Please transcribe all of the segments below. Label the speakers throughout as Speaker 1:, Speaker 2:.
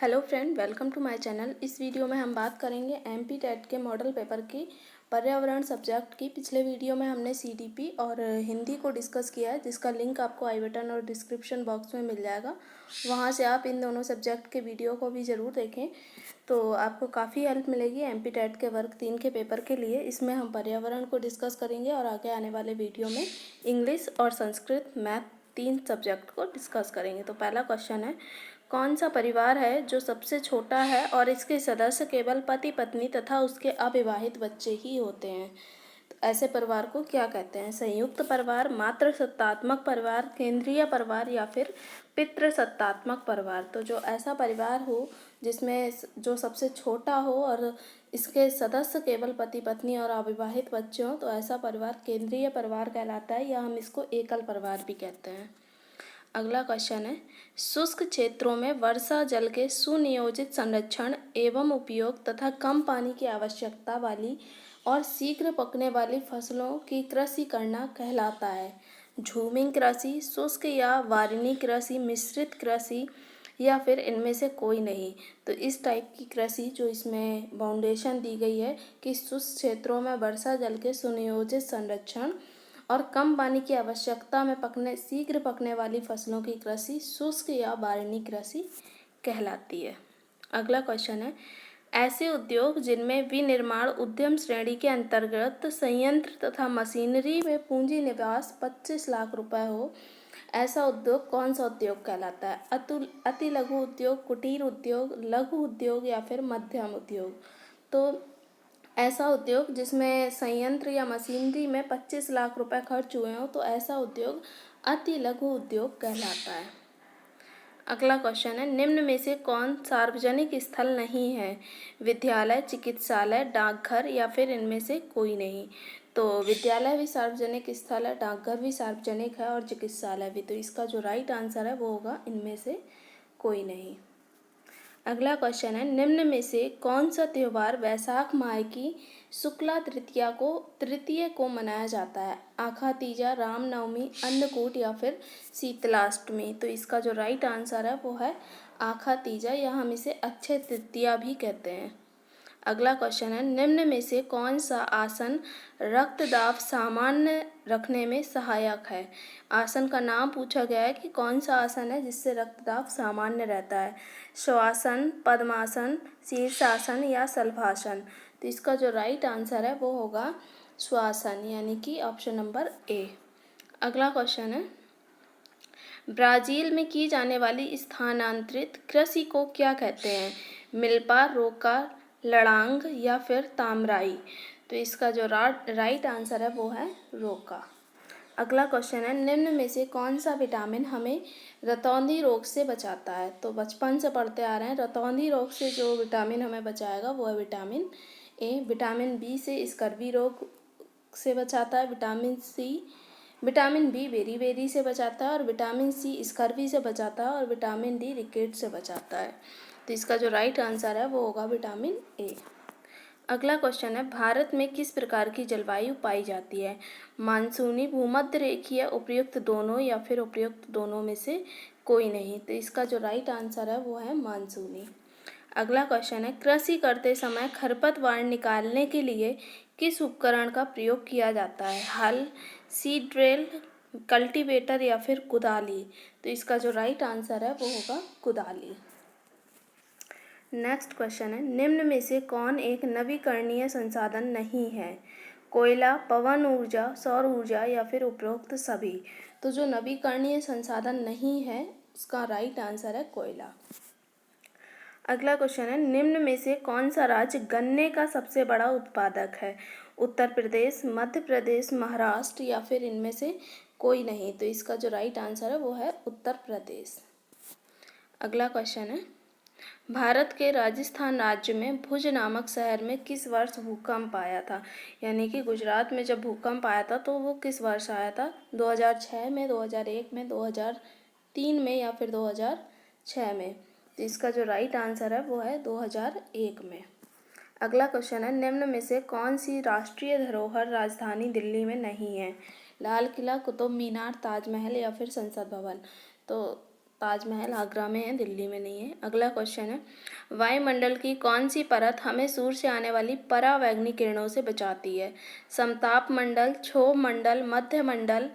Speaker 1: Hello friend, welcome to my channel. इस video में हम बात करेंगे एमपी टेट के मॉडल पेपर की पर्यावरण सब्जेक्ट की। पिछले वीडियो में हमने सीडीपी और हिंदी को डिस्कस किया है, जिसका लिंक आपको आई बटन और डिस्क्रिप्शन बॉक्स में मिल जाएगा। वहां से आप इन दोनों सब्जेक्ट के वीडियो को भी ज़रूर देखें, तो आपको काफ़ी हेल्प मिलेगी एमपी टेट के वर्ग 3 के पेपर के लिए। इसमें हम पर्यावरण को डिस्कस करेंगे और आगे आने वाले वीडियो में इंग्लिश और संस्कृत, मैथ, 3 सब्जेक्ट को डिस्कस करेंगे। तो पहला क्वेश्चन है, कौन सा परिवार है जो सबसे छोटा है और इसके सदस्य केवल पति पत्नी तथा उसके अविवाहित बच्चे ही होते हैं? तो ऐसे परिवार को क्या कहते हैं? संयुक्त परिवार, मातृसत्तात्मक परिवार, केंद्रीय परिवार या फिर पितृसत्तात्मक परिवार। तो जो ऐसा परिवार हो जिसमें जो सबसे छोटा हो और इसके सदस्य केवल पति पत्नी और अविवाहित बच्चे हों, तो ऐसा परिवार केंद्रीय परिवार कहलाता है, या हम इसको एकल परिवार भी कहते हैं। अगला क्वेश्चन है, शुष्क क्षेत्रों में वर्षा जल के सुनियोजित संरक्षण एवं उपयोग तथा कम पानी की आवश्यकता वाली और शीघ्र पकने वाली फसलों की कृषि करना कहलाता है? झूमिंग कृषि, शुष्क या वारिनी कृषि, मिश्रित कृषि या फिर इनमें से कोई नहीं। तो इस टाइप की कृषि जो इसमें बाउंडेशन दी गई है कि शुष्क क्षेत्रों में वर्षा जल के सुनियोजित संरक्षण और कम पानी की आवश्यकता में शीघ्र पकने वाली फसलों की कृषि शुष्क या वारिनी कृषि कहलाती है। अगला क्वेश्चन है, ऐसे उद्योग जिनमें विनिर्माण उद्यम श्रेणी के अंतर्गत संयंत्र तथा मशीनरी में पूंजी निवेश 25 लाख रुपए हो, ऐसा उद्योग कौन सा उद्योग कहलाता है? अति लघु उद्योग, कुटीर उद्योग, लघु उद्योग या फिर मध्यम उद्योग। तो ऐसा उद्योग जिसमें संयंत्र या मशीनरी में 25 लाख रुपए खर्च हुए हों, तो ऐसा उद्योग अति लघु उद्योग कहलाता है। अगला क्वेश्चन है, निम्न में से कौन सार्वजनिक स्थल नहीं है? विद्यालय, चिकित्सालय, डाकघर या फिर इनमें से कोई नहीं। तो विद्यालय भी सार्वजनिक स्थल है, डाकघर भी सार्वजनिक है और चिकित्सालय भी। तो इसका जो राइट आंसर है वो होगा इनमें से कोई नहीं। अगला क्वेश्चन है, निम्न में से कौन सा त्यौहार वैशाख माह की शुक्ला तृतीय को मनाया जाता है? आखा तीजा, रामनवमी, अन्नकूट या फिर शीतलाष्टमी। तो इसका जो राइट आंसर है वो है आखा तीजा, या हम इसे अक्षय तृतीया भी कहते हैं। अगला क्वेश्चन है, निम्न में से कौन सा आसन रक्तदाब सामान्य रखने में सहायक है? आसन का नाम पूछा गया है कि कौन सा आसन है जिससे रक्तदाब सामान्य रहता है। श्वासन, पद्मासन, शीर्षासन या शलभासन। तो इसका जो राइट आंसर है वो होगा श्वासन, यानी कि ऑप्शन नंबर ए। अगला क्वेश्चन है, ब्राज़ील में की जाने वाली स्थानांतरित कृषि को क्या कहते हैं? मिल्पा, रोका, लड़ांग या फिर तामराई। तो इसका जो राइट आंसर है वो है रोका। अगला क्वेश्चन है, निम्न में से कौन सा विटामिन हमें रतौंधी रोग से बचाता है? तो बचपन से पढ़ते आ रहे हैं, रतौंधी रोग से जो विटामिन हमें बचाएगा वो है विटामिन ए। विटामिन बी से स्कर्वी रोग से बचाता है, विटामिन बी बेरी से बचाता है और विटामिन सी स्कर्वी से बचाता है और विटामिन डी रिकेट से बचाता है। तो इसका जो राइट आंसर है वो होगा विटामिन ए। अगला क्वेश्चन है, भारत में किस प्रकार की जलवायु पाई जाती है? मानसूनी, भूमध्य रेखीय, उपयुक्त दोनों या फिर उपयुक्त दोनों में से कोई नहीं। तो इसका जो राइट आंसर है वो है मानसूनी। अगला क्वेश्चन है, कृषि करते समय खरपतवार निकालने के लिए किस उपकरण का प्रयोग किया जाता है? हल, सीड ड्रिल, कल्टीवेटर या फिर कुदाली। तो इसका जो राइट आंसर है वो होगा कुदाली। नेक्स्ट क्वेश्चन है, निम्न में से कौन एक नवीकरणीय संसाधन नहीं है? कोयला, पवन ऊर्जा, सौर ऊर्जा या फिर उपरोक्त सभी। तो जो नवीकरणीय संसाधन नहीं है उसका राइट आंसर है कोयला। अगला क्वेश्चन है, निम्न में से कौन सा राज्य गन्ने का सबसे बड़ा उत्पादक है? उत्तर प्रदेश, मध्य प्रदेश, महाराष्ट्र या फिर इनमें से कोई नहीं। तो इसका जो राइट आंसर है वो है उत्तर प्रदेश। अगला क्वेश्चन है, भारत के राजस्थान राज्य में भुज नामक शहर में किस वर्ष भूकंप आया था? यानी कि गुजरात में जब भूकंप आया था तो वो किस वर्ष आया था? 2006 में, 2001 में, 2003 में या फिर 2006 में। तो इसका जो राइट आंसर है वो है 2001 में। अगला क्वेश्चन है, निम्न में से कौन सी राष्ट्रीय धरोहर राजधानी दिल्ली में नहीं है? लाल किला, कुतुब मीनार, ताजमहल या फिर संसद भवन। तो ताजमहल आगरा में है, दिल्ली में नहीं है। अगला क्वेश्चन है, वायुमंडल की कौन सी परत हमें सूर्य से आने वाली परावैंगनी किरणों से बचाती है? समताप मंडल, क्षोभ मंडल, मध्य मंडल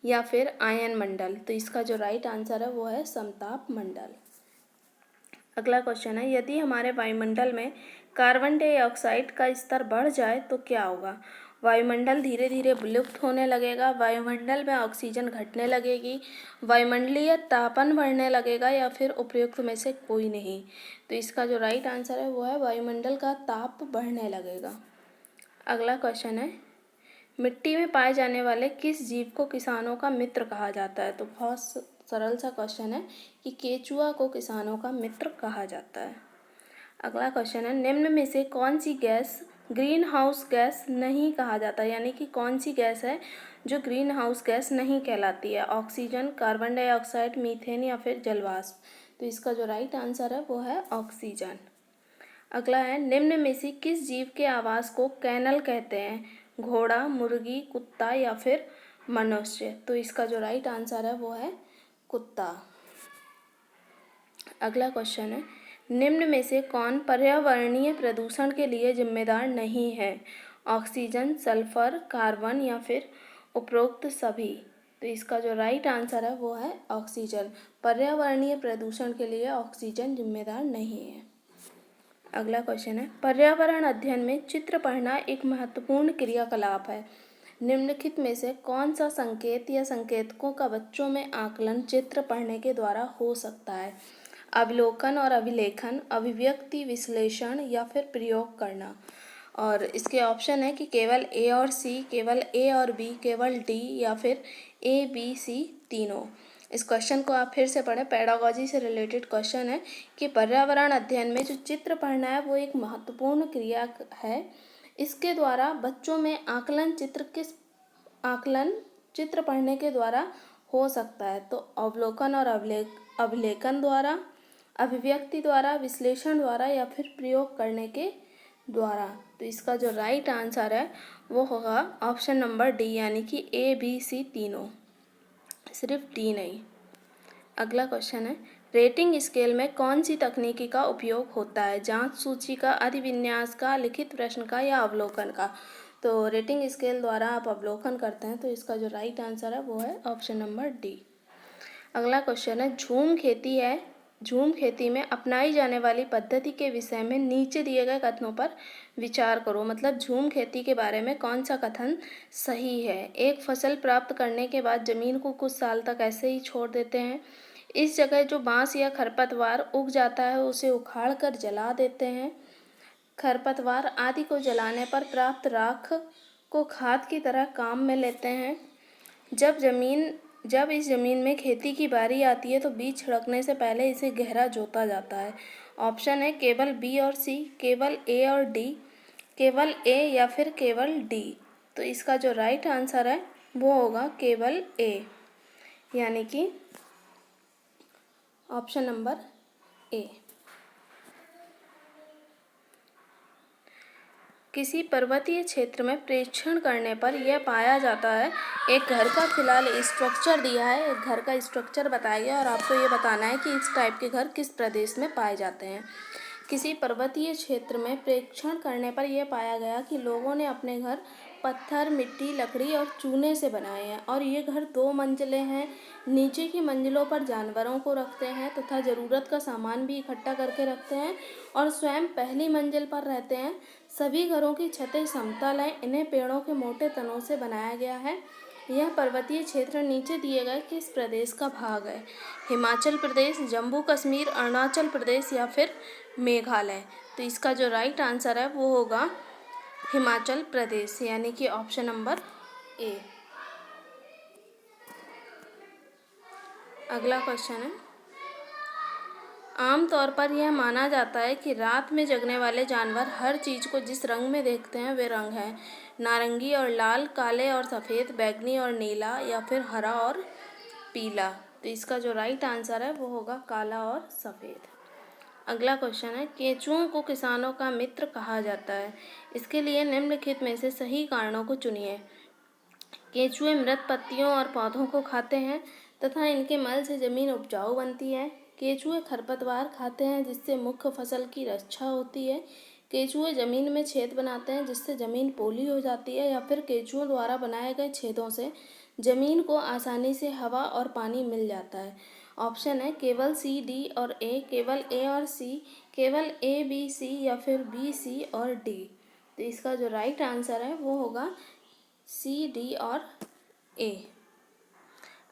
Speaker 1: या फिर आयन मंडल? तो इसका जो राइट आंसर है वो है समताप मंडल। अगला क्वेश्चन है, यदि हमारे वायुमंडल में कार्बन डाइऑक्साइड का स्तर बढ़ जाए तो क्या होगा? वायुमंडल धीरे धीरे विलुप्त होने लगेगा, वायुमंडल में ऑक्सीजन घटने लगेगी, वायुमंडलीय तापन बढ़ने लगेगा या फिर उपयुक्त में से कोई नहीं? तो इसका जो राइट आंसर है वो है वायुमंडल का ताप बढ़ने लगेगा। अगला क्वेश्चन है, मिट्टी में पाए जाने वाले किस जीव को किसानों का मित्र कहा जाता है? तो बहुत सरल सा क्वेश्चन है कि केचुआ को किसानों का मित्र कहा जाता है। अगला क्वेश्चन है, निम्न में से कौन सी गैस ग्रीन हाउस गैस नहीं कहा जाता? यानी कि कौन सी गैस है जो ग्रीन हाउस गैस नहीं कहलाती है? ऑक्सीजन, कार्बन डाइऑक्साइड, मीथेन या फिर जलवाष्प? तो इसका जो राइट आंसर है वो है ऑक्सीजन। अगला है, निम्न में से किस जीव के आवास को कैनल कहते हैं? घोड़ा, मुर्गी, कुत्ता या फिर मनुष्य? तो इसका जो राइट आंसर है वो है कुत्ता। अगला क्वेश्चन है, निम्न में से कौन पर्यावरणीय प्रदूषण के लिए जिम्मेदार नहीं है? ऑक्सीजन, सल्फर, कार्बन या फिर उपरोक्त सभी? तो इसका जो राइट आंसर है वो है ऑक्सीजन। पर्यावरणीय प्रदूषण के लिए ऑक्सीजन जिम्मेदार नहीं है। अगला क्वेश्चन है, पर्यावरण अध्ययन में चित्र पढ़ना एक महत्वपूर्ण क्रियाकलाप है। निम्नलिखित में से कौन सा संकेत या संकेतकों का बच्चों में आकलन चित्र पढ़ने के द्वारा हो सकता है? अवलोकन और अभिलेखन, अभिव्यक्ति, विश्लेषण या फिर प्रयोग करना? और इसके ऑप्शन है कि केवल ए और सी, केवल ए और बी, केवल डी या फिर ए, बी, सी तीनों। इस क्वेश्चन को आप फिर से पढ़ें, पेडागोजी से रिलेटेड क्वेश्चन है कि पर्यावरण अध्ययन में जो चित्र पढ़ना है वो एक महत्वपूर्ण क्रिया है। इसके द्वारा बच्चों में आकलन चित्र पढ़ने के द्वारा हो सकता है। तो अवलोकन और अभिलेखन द्वारा, अभिव्यक्ति द्वारा, विश्लेषण द्वारा या फिर प्रयोग करने के द्वारा। तो इसका जो राइट आंसर है वो होगा ऑप्शन नंबर डी, यानी कि ए, बी, सी तीनों, सिर्फ डी नहीं। अगला क्वेश्चन है, रेटिंग स्केल में कौन सी तकनीकी का उपयोग होता है? जांच सूची का, अधिविन्यास का, लिखित प्रश्न का या अवलोकन का? तो रेटिंग स्केल द्वारा आप अवलोकन करते हैं, तो इसका जो राइट आंसर है वो है ऑप्शन नंबर डी। अगला क्वेश्चन है, झूम खेती में अपनाई जाने वाली पद्धति के विषय में नीचे दिए गए कथनों पर विचार करो। मतलब झूम खेती के बारे में कौन सा कथन सही है? एक फसल प्राप्त करने के बाद जमीन को कुछ साल तक ऐसे ही छोड़ देते हैं। इस जगह जो बांस या खरपतवार उग जाता है उसे उखाड़ कर जला देते हैं। खरपतवार आदि को जलाने पर प्राप्त राख को खाद की तरह काम में लेते हैं। जब इस ज़मीन में खेती की बारी आती है तो बीज छिड़कने से पहले इसे गहरा जोता जाता है। ऑप्शन है केवल बी और सी, केवल ए और डी, केवल ए या फिर केवल डी। तो इसका जो राइट आंसर है वो होगा केवल ए, यानी कि ऑप्शन नंबर ए। किसी पर्वतीय क्षेत्र में परीक्षण करने पर यह पाया जाता है, एक घर का फिलहाल स्ट्रक्चर दिया है, एक घर का स्ट्रक्चर बताया गया और आपको ये बताना है कि इस टाइप के घर किस प्रदेश में पाए जाते हैं। किसी पर्वतीय क्षेत्र में परीक्षण करने पर यह पाया गया कि लोगों ने अपने घर पत्थर, मिट्टी, लकड़ी और चूने से बनाए हैं और ये घर 2 मंजिले हैं। नीचे की मंजिलों पर जानवरों को रखते हैं तथा ज़रूरत का सामान भी इकट्ठा करके रखते हैं और स्वयं पहली मंजिल पर रहते हैं। सभी घरों की छतें समतल हैं। इन्हें पेड़ों के मोटे तनों से बनाया गया है। यह पर्वतीय क्षेत्र नीचे दिए गए किस प्रदेश का भाग है? हिमाचल प्रदेश, जम्मू कश्मीर, अरुणाचल प्रदेश या फिर मेघालय? तो इसका जो राइट आंसर है वो होगा हिमाचल प्रदेश, यानी कि ऑप्शन नंबर ए। अगला क्वेश्चन है, आमतौर पर यह माना जाता है कि रात में जगने वाले जानवर हर चीज़ को जिस रंग में देखते हैं वे रंग हैं नारंगी और लाल, काले और सफ़ेद, बैगनी और नीला या फिर हरा और पीला। तो इसका जो राइट आंसर है वो होगा काला और सफ़ेद। अगला क्वेश्चन है, केंचुओं को किसानों का मित्र कहा जाता है। इसके लिए निम्नलिखित में से सही कारणों को चुनिए। केंचुए मृत पत्तियों और पौधों को खाते हैं, तथा इनके मल से ज़मीन उपजाऊ बनती है। केंचुए खरपतवार खाते हैं जिससे मुख्य फसल की रक्षा होती है। केंचुए ज़मीन में छेद बनाते हैं जिससे ज़मीन पोली हो जाती है, या फिर केंचुओं द्वारा बनाए गए छेदों से ज़मीन को आसानी से हवा और पानी मिल जाता है। ऑप्शन है केवल सी, डी और ए, केवल ए और सी, केवल ए, बी, सी, या फिर बी, सी और डी। तो इसका जो राइट आंसर है वो होगा सी, डी और ए।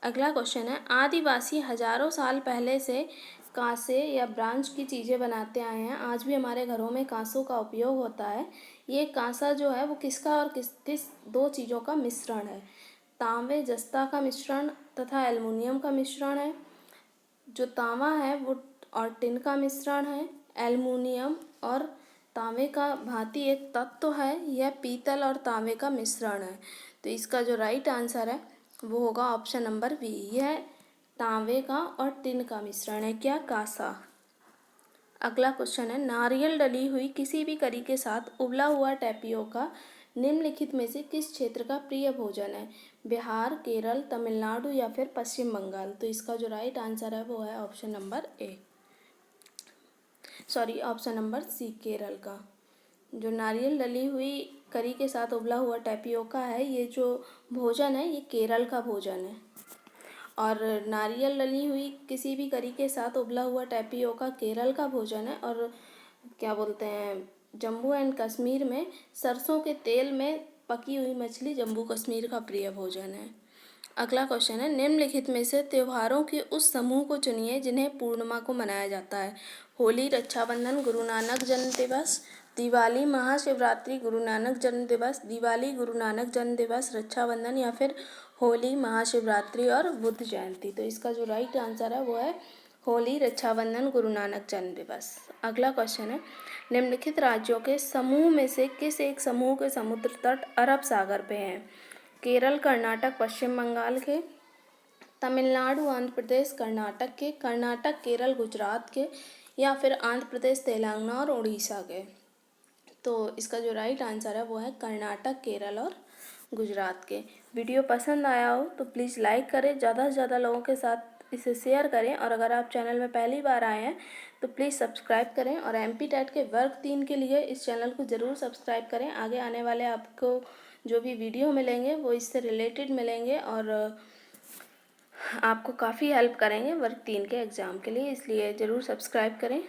Speaker 1: अगला क्वेश्चन है, आदिवासी हजारों साल पहले से कांसे या ब्रांज की चीज़ें बनाते आए हैं। आज भी हमारे घरों में कांसों का उपयोग होता है। ये कांसा जो है वो किसका और किस किस दो चीज़ों का मिश्रण है? तांबे जस्ता का मिश्रण तथा एल्युमिनियम का मिश्रण है। जो तांबा है वो और टिन का मिश्रण है। एल्युमिनियम और तांबे का भांति एक तत्व है। यह पीतल और तांबे का मिश्रण है। तो इसका जो राइट आंसर है वो होगा ऑप्शन नंबर बी। यह तांबे का और टिन का मिश्रण है, क्या? कांसा। अगला क्वेश्चन है, नारियल डली हुई किसी भी करी के साथ उबला हुआ टैपियोका निम्नलिखित में से किस क्षेत्र का प्रिय भोजन है? बिहार, केरल, तमिलनाडु या फिर पश्चिम बंगाल। तो इसका जो राइट आंसर है वो है option number option number C, Kerala का। जो नारियल डली हुई करी के साथ उबला हुआ टैपियोका है, ये जो भोजन है ये केरल का भोजन है। और नारियल डली हुई किसी भी करी के साथ उबला हुआ टैपियोका केरल का भोजन है। और क्या बोलते हैं, जम्मू एंड कश्मीर में सरसों के तेल में पकी हुई मछली जम्मू कश्मीर का प्रिय भोजन है। अगला क्वेश्चन है, निम्नलिखित में से त्योहारों के उस समूह को चुनिए जिन्हें पूर्णिमा को मनाया जाता है। होली, रक्षाबंधन, गुरु नानक जन्म दिवस, दिवाली, महाशिवरात्रि, गुरु नानक जन्म दिवस, दिवाली, गुरु नानक जन्म दिवस, रक्षाबंधन, या फिर होली, महाशिवरात्रि और बुद्ध जयंती। तो इसका जो राइट आंसर है वो है होली, रक्षाबंधन, गुरु नानक जन्म दिवस। अगला क्वेश्चन है, निम्नलिखित राज्यों के समूह में से किस एक समूह के समुद्र तट अरब सागर पे हैं? केरल, कर्नाटक, पश्चिम बंगाल के, तमिलनाडु, आंध्र प्रदेश, कर्नाटक के, कर्नाटक, केरल, गुजरात के, या फिर आंध्र प्रदेश, तेलंगाना और उड़ीसा के। तो इसका जो राइट आंसर है वो है कर्नाटक, केरल और गुजरात के। वीडियो पसंद आया हो तो प्लीज़ लाइक करें, ज़्यादा से ज़्यादा लोगों के साथ इसे शेयर करें, और अगर आप चैनल में पहली बार आए हैं तो प्लीज़ सब्सक्राइब करें। और एमपी टेट के वर्ग 3 के लिए इस चैनल को ज़रूर सब्सक्राइब करें। आगे आने वाले आपको जो भी वीडियो मिलेंगे वो इससे रिलेटेड मिलेंगे और आपको काफ़ी हेल्प करेंगे वर्ग 3 के एग्ज़ाम के लिए, इसलिए ज़रूर सब्सक्राइब करें।